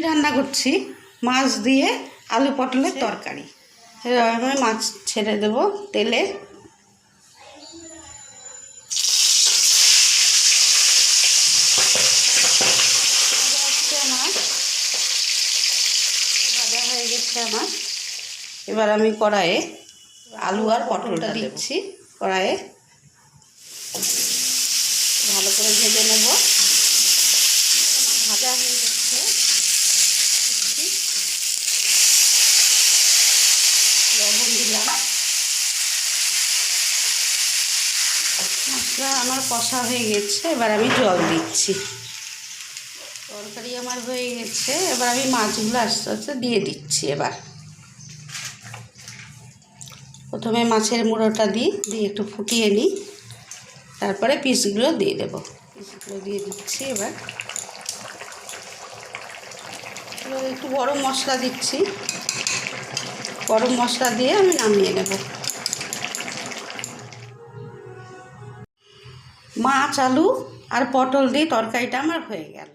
রান্না করছি মাছ দিয়ে আলু পটলের তরকারি। এভাবে মাছ ছেড়ে দেব তেলে। ভাজা হয়ে গেছে আমার। এবার আমি কড়াইয়ে আলু আর পটলটা দিচ্ছি। কড়াইয়ে ভালো করে ভেজে নেব। ভাজা হয়ে গেছে, লবণ দিলাম। মশলা আমার কষা হয়ে গেছে, এবার আমি জল দিচ্ছি। তরকারি আমার হয়ে গেছে, এবার আমি মাছগুলো আস্তে আস্তে দিয়ে দিচ্ছি। এবার প্রথমে মাছের মুড়োটা দিয়ে একটু ফুটিয়ে নিই, তারপরে পিসগুলো দিয়ে দেবো। পিসগুলো দিয়ে দিচ্ছি। এবার একটু গরম মশলা দিচ্ছি। গরম মশলা দিয়ে আমি নামিয়ে নেব। মাছ আলু আর পটল দিয়ে তরকারিটা আমার হয়ে গেল।